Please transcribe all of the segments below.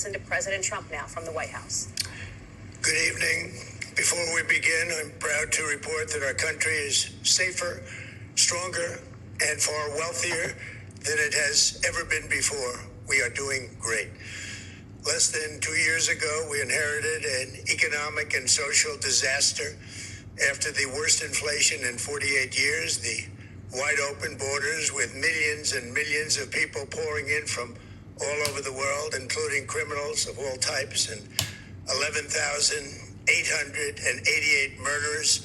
To President Trump now from the White House. Good evening. Before we begin, I'm proud to report that our country is safer, stronger, and far wealthier than it has ever been before. We are doing great. Less than 2 years ago, we inherited an economic and social disaster. After the worst inflation in 48 years, the wide open borders with millions and millions of people pouring in from all over the world, including criminals of all types, and 11,888 murders,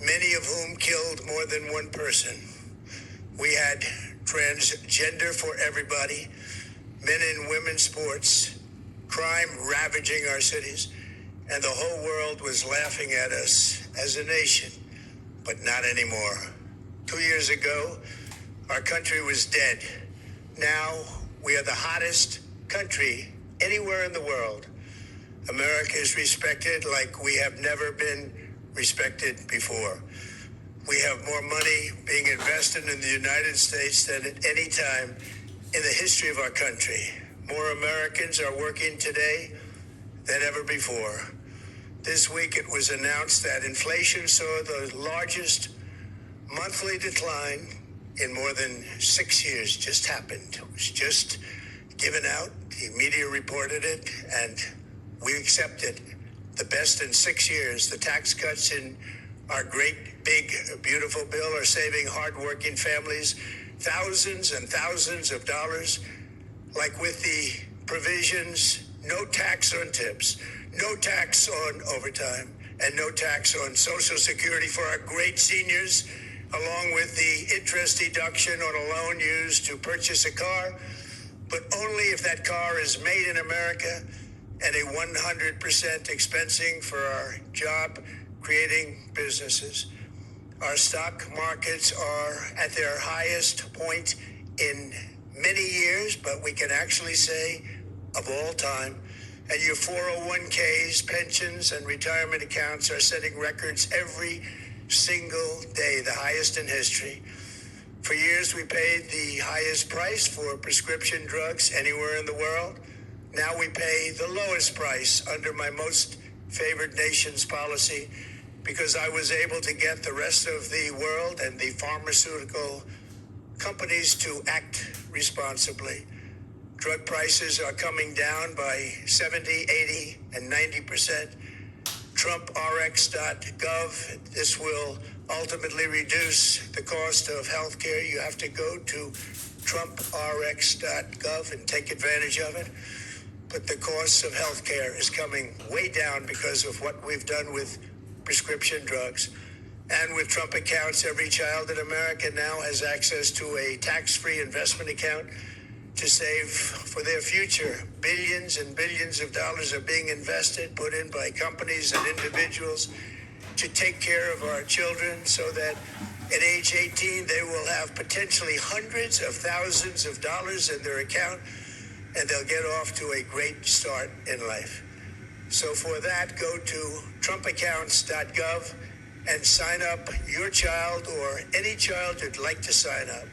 many of whom killed more than one person. We had transgender for everybody, men and women sports, crime ravaging our cities, and the whole world was laughing at us as a nation, but not anymore. 2 years ago, our country was dead. Now, we are the hottest country anywhere in the world. America is respected like we have never been respected before. We have more money being invested in the United States than at any time in the history of our country. More Americans are working today than ever before. This week it was announced that inflation saw the largest monthly decline in more than 6 years. Just happened. It was just given out. The media reported it, and we accepted the best in 6 years. The tax cuts in our great, big, beautiful bill are saving hardworking families thousands and thousands of dollars, like with the provisions, no tax on tips, no tax on overtime, and no tax on Social Security for our great seniors, along with the interest deduction on a loan used to purchase a car, but only if that car is made in America, and a 100% expensing for our job-creating businesses. Our stock markets are at their highest point in many years, but we can actually say of all time. And your 401ks, pensions, and retirement accounts are setting records every single day, the highest in history. For years, we paid the highest price for prescription drugs anywhere in the world. Now we pay the lowest price under my most favored nation's policy because I was able to get the rest of the world and the pharmaceutical companies to act responsibly. Drug prices are coming down by 70, 80, and 90%. TrumpRx.gov. This will ultimately reduce the cost of health care. You have to go to TrumpRx.gov and take advantage of it. But the cost of health care is coming way down because of what we've done with prescription drugs. And with Trump accounts, every child in America now has access to a tax-free investment account to save for their future. Billions and billions of dollars are being invested, put in by companies and individuals to take care of our children so that at age 18, they will have potentially hundreds of thousands of dollars in their account, and they'll get off to a great start in life. So for that, go to TrumpAccounts.gov and sign up your child or any child you'd like to sign up.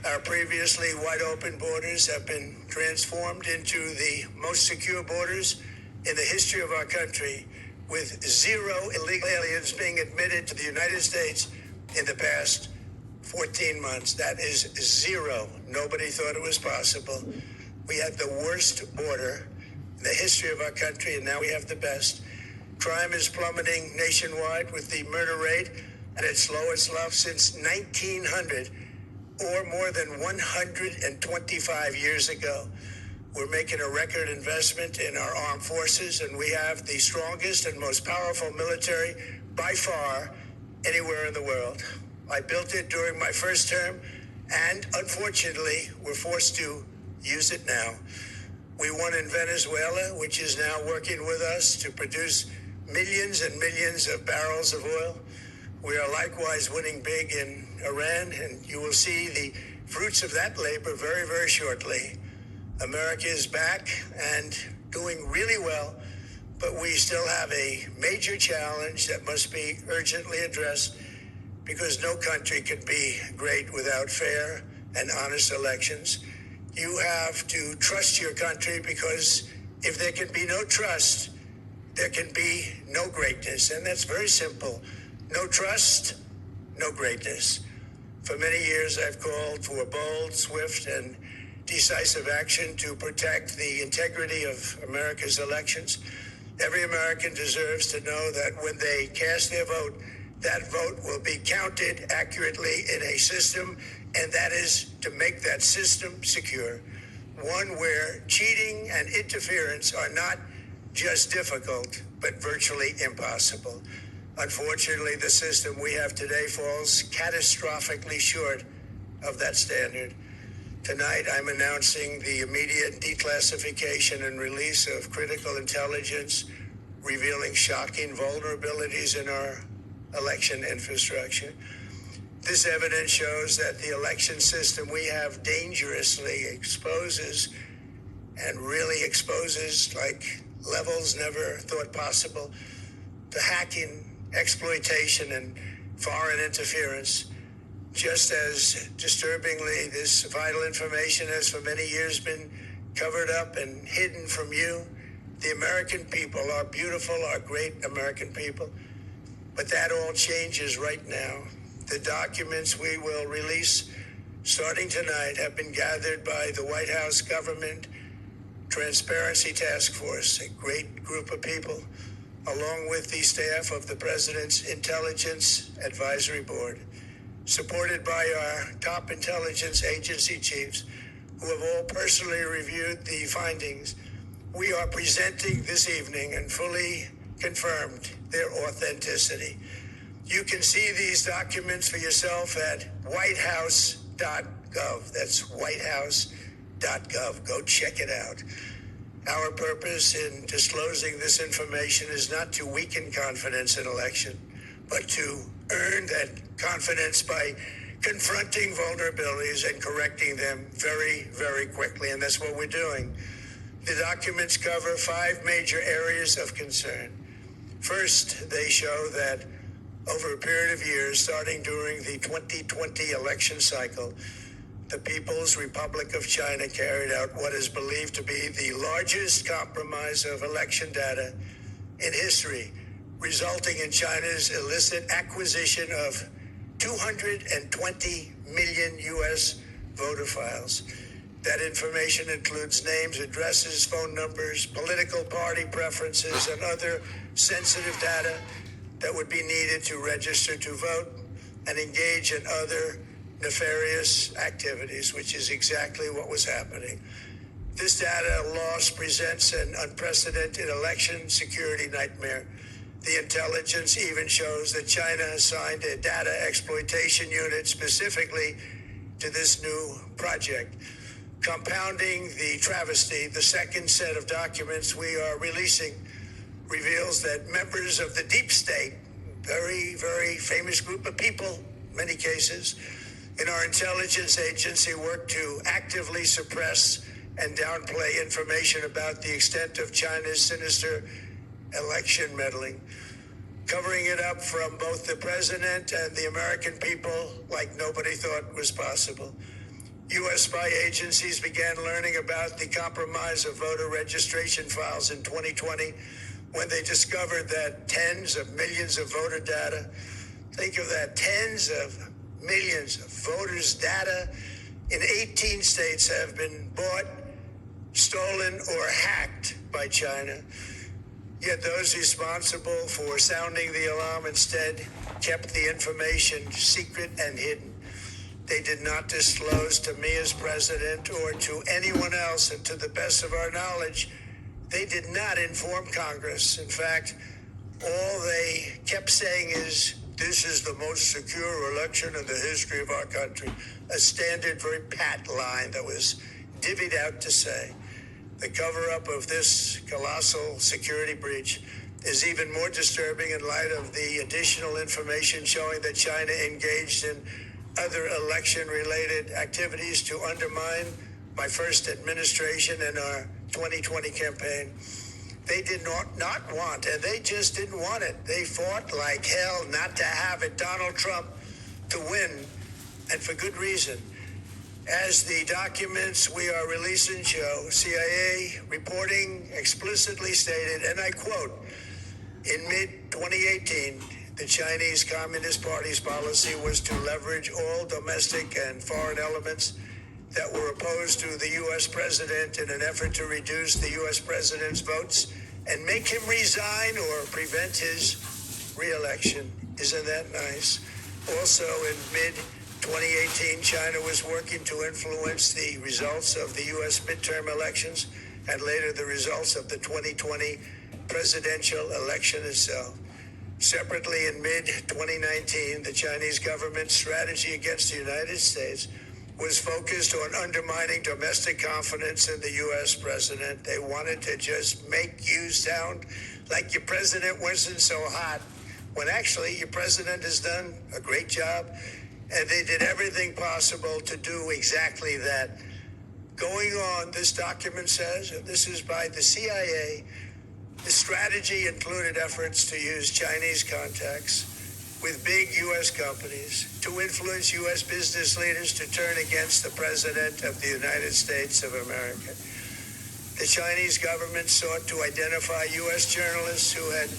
Our previously wide open borders have been transformed into the most secure borders in the history of our country, with zero illegal aliens being admitted to the United States in the past 14 months. That is zero. Nobody thought it was possible. We had the worst border in the history of our country, and now we have the best. Crime is plummeting nationwide, with the murder rate at its lowest level since 1900, or more than 125 years ago. We're making a record investment in our armed forces, and we have the strongest and most powerful military by far anywhere in the world. I built it during my first term, and unfortunately, we're forced to use it now. We won in Venezuela, which is now working with us to produce millions and millions of barrels of oil. We are likewise winning big in Iran, and you will see the fruits of that labor very, very shortly. America is back and doing really well, but we still have a major challenge that must be urgently addressed, because no country can be great without fair and honest elections. You have to trust your country because If there can be no trust, there can be no greatness. And that's very simple. No trust, no greatness. For many years, I've called for bold, swift, and decisive action to protect the integrity of America's elections. Every American deserves to know that when they cast their vote, that vote will be counted accurately in a system, and that is to make that system secure. One where cheating and interference are not just difficult, but virtually impossible. Unfortunately, the system we have today falls catastrophically short of that standard. Tonight, I'm announcing the immediate declassification and release of critical intelligence revealing shocking vulnerabilities in our election infrastructure. This evidence shows that the election system we have dangerously exposes and really exposes like levels never thought possible to hacking, exploitation, and foreign interference. Just as disturbingly, this vital information has for many years been covered up and hidden from you, the American people, our beautiful, our great American people. But that all changes right now. The documents we will release starting tonight have been gathered by the White House Government Transparency Task Force, a great group of people, along with the staff of the President's Intelligence Advisory Board, supported by our top intelligence agency chiefs, who have all personally reviewed the findings. We are presenting this evening and fully confirmed their authenticity. You can see these documents for yourself at whitehouse.gov. That's whitehouse.gov. Go check it out. Our purpose in disclosing this information is not to weaken confidence in election, but to earn that confidence by confronting vulnerabilities and correcting them very, very quickly. And that's what we're doing. The documents cover 5 major areas of concern. First, they show that over a period of years, starting during the 2020 election cycle, the People's Republic of China carried out what is believed to be the largest compromise of election data in history, resulting in China's illicit acquisition of 220 million U.S. voter files. That information includes names, addresses, phone numbers, political party preferences, and other sensitive data that would be needed to register to vote and engage in other nefarious activities, which is exactly what was happening. This data loss presents an unprecedented election security nightmare. The intelligence even shows that China assigned a data exploitation unit specifically to this new project. Compounding the travesty, the second set of documents we are releasing reveals that members of the deep state, very, very famous group of people, in many cases, in our intelligence agency work to actively suppress and downplay information about the extent of China's sinister election meddling, covering it up from both the president and the American people like nobody thought was possible. U.S. spy agencies began learning about the compromise of voter registration files in 2020 when they discovered that tens of millions of voter data, think of that, tens of millions of voters' data in 18 states have been bought, stolen, or hacked by China. Yet those responsible for sounding the alarm instead kept the information secret and hidden. They did not disclose to me as president or to anyone else, and to the best of our knowledge, they did not inform Congress. In fact, all they kept saying is, this is the most secure election in the history of our country. A standard, very pat line that was divvied out to say. The cover-up of this colossal security breach is even more disturbing in light of the additional information showing that China engaged in other election-related activities to undermine my first administration and our 2020 campaign. They did not want, and they just didn't want it. They fought like hell not to have it, Donald Trump, to win, and for good reason. As the documents we are releasing show, CIA reporting explicitly stated, and I quote, in mid-2018, the Chinese Communist Party's policy was to leverage all domestic and foreign elements that were opposed to the U.S. president in an effort to reduce the U.S. president's votes and make him resign or prevent his re-election. Isn't that nice? Also, in mid-2018, China was working to influence the results of the U.S. midterm elections and later the results of the 2020 presidential election itself. Separately, in mid-2019, the Chinese government's strategy against the United States was focused on undermining domestic confidence in the U.S. president. They wanted to just make you sound like your president wasn't so hot, when actually your president has done a great job, and they did everything possible to do exactly that. Going on, this document says, and this is by the CIA, the strategy included efforts to use Chinese contacts with big U.S. companies to influence U.S. business leaders to turn against the President of the United States of America. The Chinese government sought to identify U.S. journalists who had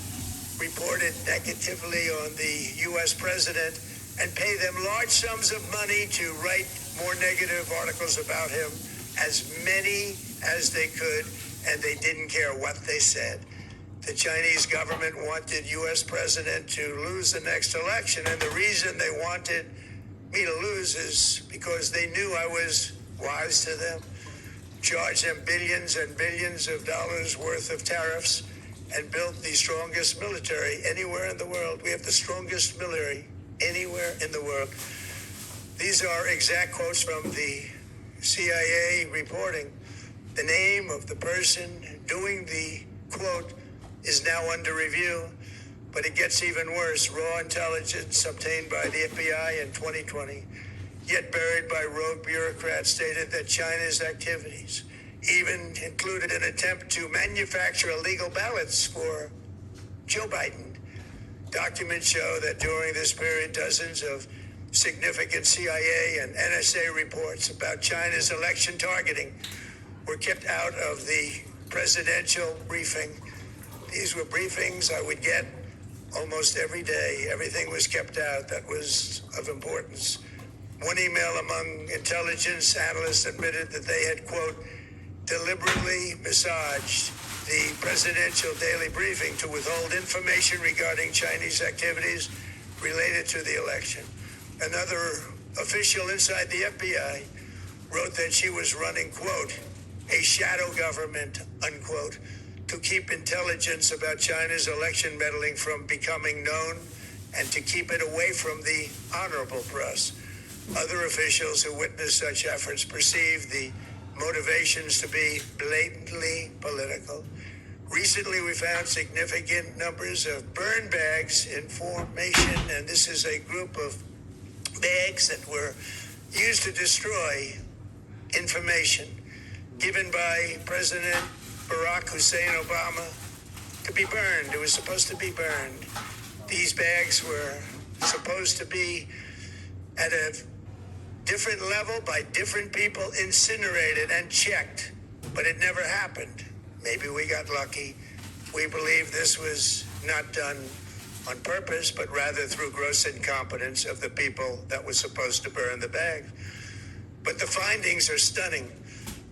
reported negatively on the U.S. President and pay them large sums of money to write more negative articles about him, as many as they could, and they didn't care what they said. The Chinese government wanted U.S. president to lose the next election, and the reason they wanted me to lose is because they knew I was wise to them, charged them billions and billions of dollars worth of tariffs, and built the strongest military anywhere in the world. We have the strongest military anywhere in the world. These are exact quotes from the CIA reporting. The name of the person doing the quote is now under review, but it gets even worse. Raw intelligence obtained by the FBI in 2020, yet buried by rogue bureaucrats, stated that China's activities even included an attempt to manufacture illegal ballots for Joe Biden. Documents show that during this period, dozens of significant CIA and NSA reports about China's election targeting were kept out of the presidential briefing. These were briefings I would get almost every day. Everything was kept out that was of importance. One email among intelligence analysts admitted that they had, quote, deliberately massaged the presidential daily briefing to withhold information regarding Chinese activities related to the election. Another official inside the FBI wrote that she was running, quote, a shadow government, unquote, to keep intelligence about China's election meddling from becoming known and to keep it away from the honorable press. Other officials who witnessed such efforts perceived the motivations to be blatantly political. Recently, we found significant numbers of burn bags in formation, and this is a group of bags that were used to destroy information given by President Barack Hussein Obama to be burned. It was supposed to be burned. These bags were supposed to be at a different level by different people, incinerated and checked, but it never happened. Maybe we got lucky. We believe this was not done on purpose, but rather through gross incompetence of the people that were supposed to burn the bag. But the findings are stunning.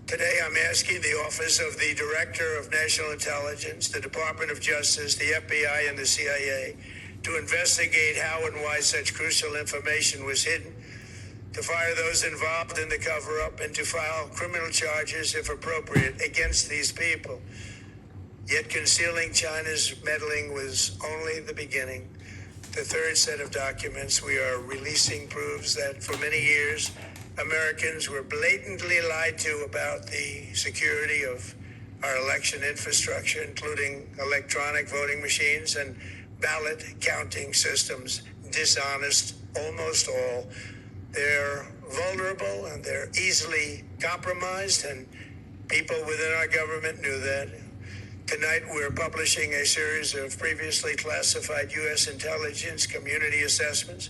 Today, I'm asking the Office of the Director of National Intelligence, the Department of Justice, the FBI, and the CIA to investigate how and why such crucial information was hidden, to fire those involved in the cover-up, and to file criminal charges, if appropriate, against these people. Yet concealing China's meddling was only the beginning. The third set of documents we are releasing proves that for many years, Americans were blatantly lied to about the security of our election infrastructure, including electronic voting machines and ballot counting systems. Dishonest, almost all. They're vulnerable and they're easily compromised, and people within our government knew that. Tonight, we're publishing a series of previously classified U.S. intelligence community assessments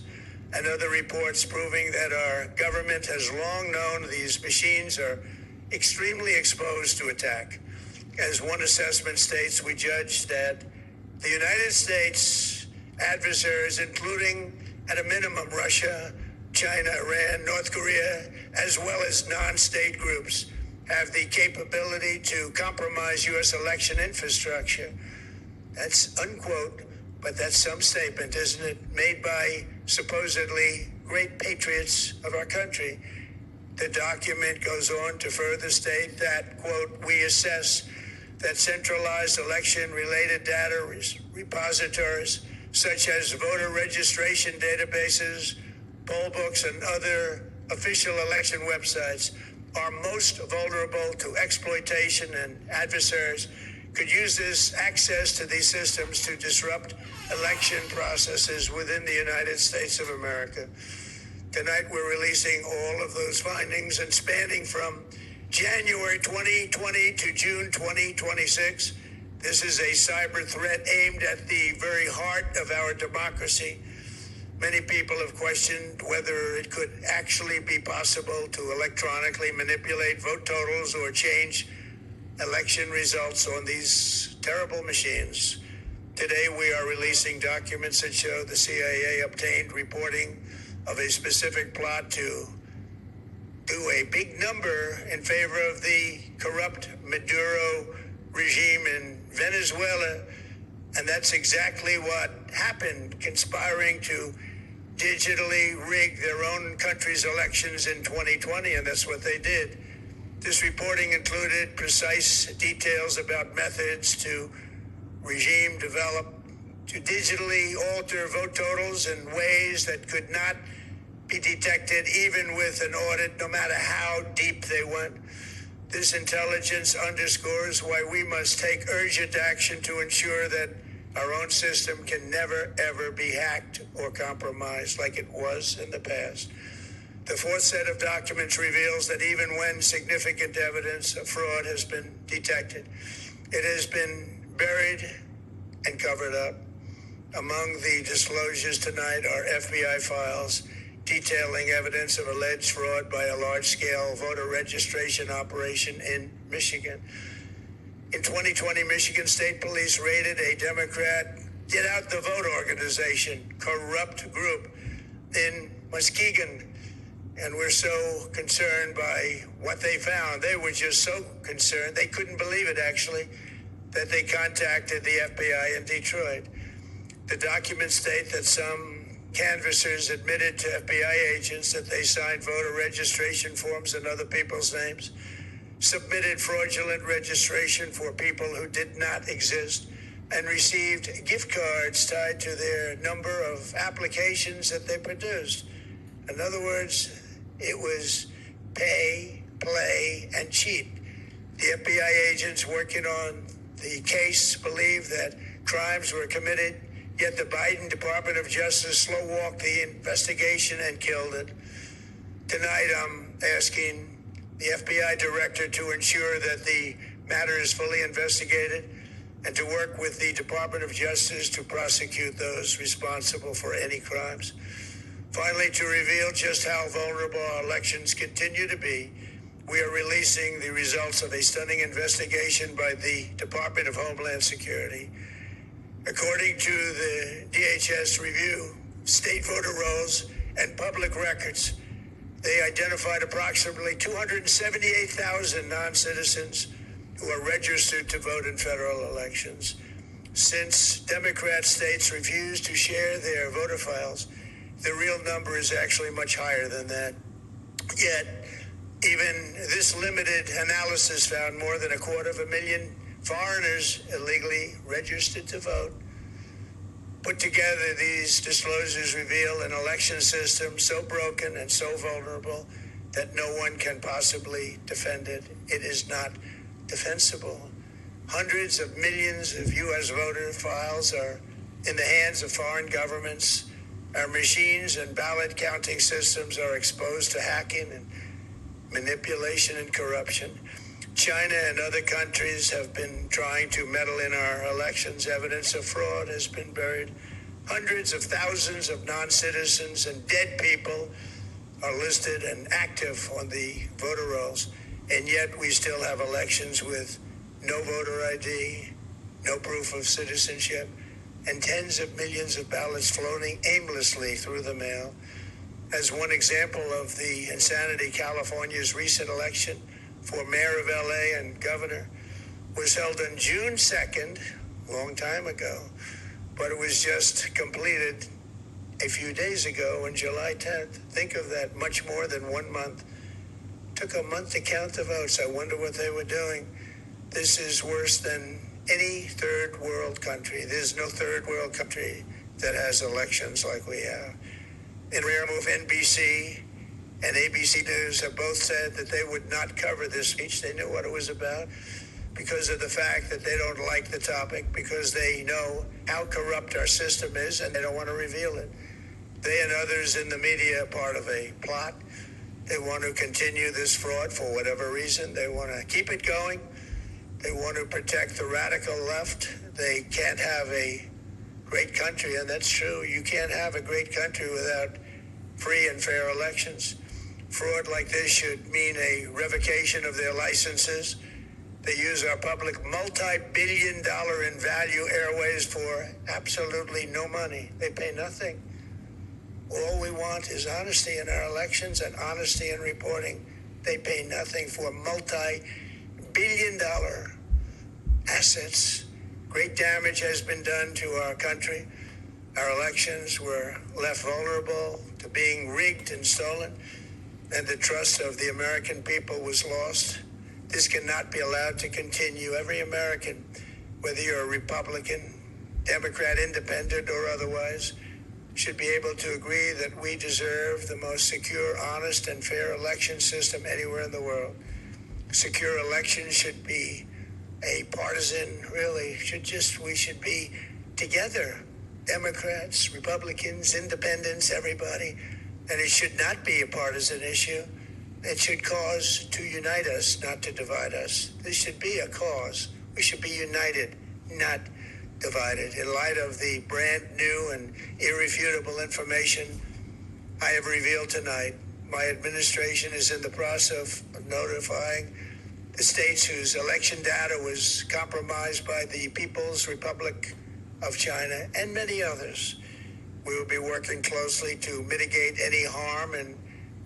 and other reports proving that our government has long known these machines are extremely exposed to attack. As one assessment states, we judge that the United States adversaries, including at a minimum Russia, China, Iran, North Korea, as well as non-state groups, have the capability to compromise U.S. election infrastructure. That's unquote, but that's some statement, isn't it? Made by supposedly great patriots of our country. The document goes on to further state that, quote, we assess that centralized election-related data repositories, such as voter registration databases, poll books, and other official election websites, are most vulnerable to exploitation, and adversaries could use this access to these systems to disrupt election processes within the United States of America. Tonight, we're releasing all of those findings, and spanning from January 2020 to June 2026. This is a cyber threat aimed at the very heart of our democracy. Many people have questioned whether it could actually be possible to electronically manipulate vote totals or change election results on these terrible machines. Today, we are releasing documents that show the CIA obtained reporting of a specific plot to do a big number in favor of the corrupt Maduro regime in Venezuela. And that's exactly what happened, conspiring to digitally rig their own country's elections in 2020, and that's what they did. This reporting included precise details about methods to regime develop to digitally alter vote totals in ways that could not be detected even with an audit, no matter how deep they went. This intelligence underscores why we must take urgent action to ensure that our own system can never, ever be hacked or compromised like it was in the past. The fourth set of documents reveals that even when significant evidence of fraud has been detected, it has been buried and covered up. Among the disclosures tonight are FBI files detailing evidence of alleged fraud by a large-scale voter registration operation in Michigan. In 2020, Michigan State Police raided a Democrat Get Out the Vote organization, corrupt group in Muskegon. And we're so concerned by what they found. They were just so concerned, they couldn't believe it, actually, that they contacted the FBI in Detroit. The documents state that some canvassers admitted to FBI agents that they signed voter registration forms in other people's names, submitted fraudulent registration for people who did not exist, and received gift cards tied to their number of applications that they produced. In other words, it was pay, play, and cheat. The FBI agents working on the case believe that crimes were committed, yet the Biden Department of Justice slow-walked the investigation and killed it. Tonight, I'm asking the FBI director to ensure that the matter is fully investigated and to work with the Department of Justice to prosecute those responsible for any crimes. Finally, to reveal just how vulnerable our elections continue to be, we are releasing the results of a stunning investigation by the Department of Homeland Security. According to the DHS review, state voter rolls and public records, they identified approximately 278,000 non-citizens who are registered to vote in federal elections. Since Democrat states refuse to share their voter files, the real number is actually much higher than that. Yet, even this limited analysis found more than 250,000 foreigners illegally registered to vote. Put together, these disclosures reveal an election system so broken and so vulnerable that no one can possibly defend it. It is not defensible. Hundreds of millions of U.S. voter files are in the hands of foreign governments. Our machines and ballot counting systems are exposed to hacking and manipulation and corruption. China and other countries have been trying to meddle in our elections. Evidence of fraud has been buried Hundreds of thousands of non-citizens and dead people are listed and active on the voter rolls, and yet we still have elections with no voter ID, no proof of citizenship, and tens of millions of ballots floating aimlessly through the mail. As one example of the insanity, California's recent election for mayor of LA and governor was held on June 2nd, a long time ago, but it was just completed a few days ago on July 10th. Think of that, much more than 1 month. Took a month to count the votes. I wonder what they were doing. This is worse than any third world country. There's no third world country that has elections like we have. In rare move, NBC and ABC News have both said that they would not cover this speech. They knew what it was about because of the fact that they don't like the topic, because they know how corrupt our system is and they don't want to reveal it. They and others in the media are part of a plot. They want to continue this fraud for whatever reason. They want to keep it going. They want to protect the radical left. They can't have a great country, and that's true. You can't have a great country without free and fair elections. Fraud like this should mean a revocation of their licenses. They use our public multi-billion-dollar in value airways for absolutely no money. They pay nothing. All we want is honesty in our elections and honesty in reporting. They pay nothing for multi-billion-dollar assets. Great damage has been done to our country. Our elections were left vulnerable to being rigged and stolen, and the trust of the American people was lost. This cannot be allowed to continue. Every American, whether you're a Republican, Democrat, Independent, or otherwise, should be able to agree that we deserve the most secure, honest, and fair election system anywhere in the world. Secure elections should be a partisan, really, we should be together. Democrats, Republicans, Independents, everybody. And it should not be a partisan issue. It should cause to unite us, not to divide us. This should be a cause. We should be united, not divided. In light of the brand new and irrefutable information I have revealed tonight, my administration is in the process of notifying the states whose election data was compromised by the People's Republic of China and many others. We will be working closely to mitigate any harm, and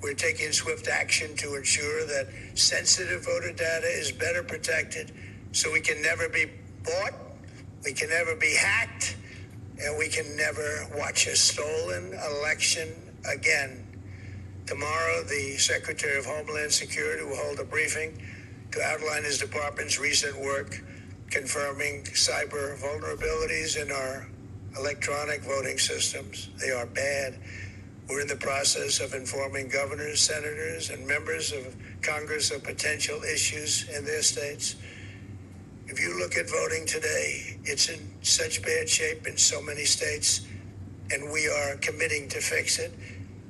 we're taking swift action to ensure that sensitive voter data is better protected so we can never be bought, we can never be hacked, and we can never watch a stolen election again. Tomorrow, the Secretary of Homeland Security will hold a briefing to outline his department's recent work confirming cyber vulnerabilities in our electronic voting systems. They are bad. We're in the process of informing governors, senators, and members of Congress of potential issues in their states. If you look at voting today, it's in such bad shape in so many states, and we are committing to fix it.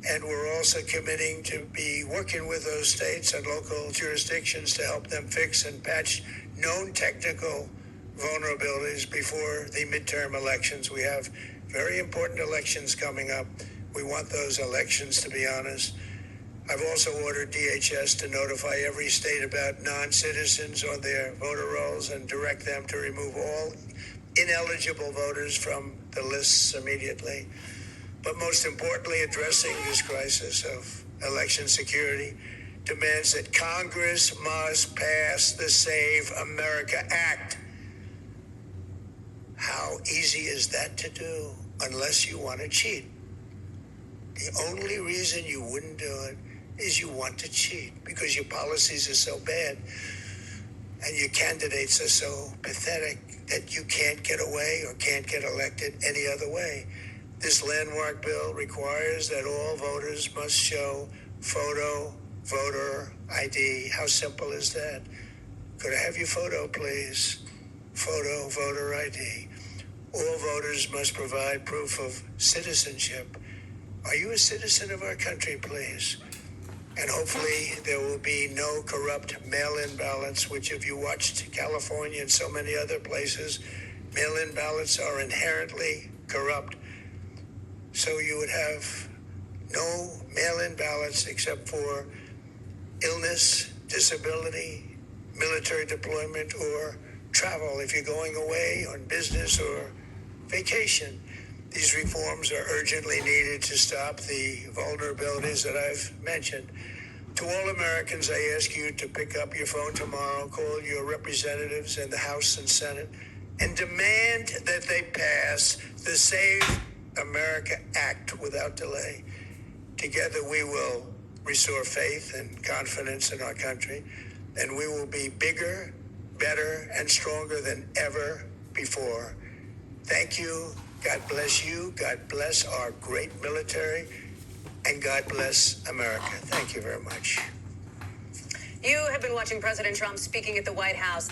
And we're also committing to be working with those states and local jurisdictions to help them fix and patch known technical vulnerabilities before the midterm elections. We have very important elections coming up. We want those elections to be honest. I've also ordered DHS to notify every state about non-citizens on their voter rolls and direct them to remove all ineligible voters from the lists immediately. But most importantly, addressing this crisis of election security demands that Congress must pass the Save America Act. How easy is that to do unless you want to cheat? The only reason you wouldn't do it is you want to cheat because your policies are so bad and your candidates are so pathetic that you can't get away or can't get elected any other way. This landmark bill requires that all voters must show photo voter ID. How simple is that? Could I have your photo, please? Photo voter ID. All voters must provide proof of citizenship. Are you a citizen of our country, please? And hopefully there will be no corrupt mail-in ballots, which if you watched California and so many other places, mail-in ballots are inherently corrupt. so you would have no mail-in ballots except for illness, disability, military deployment, or travel if you're going away on business or vacation. These reforms are urgently needed to stop the vulnerabilities that I've mentioned. To all Americans, I ask you to pick up your phone tomorrow, call your representatives in the House and Senate, and demand that they pass the Save America Act without delay. Together we will restore faith and confidence in our country, and we will be bigger, better, and stronger than ever before. Thank you. God bless you. God bless our great military. And God bless America. Thank you very much. You have been watching President Trump speaking at the White House.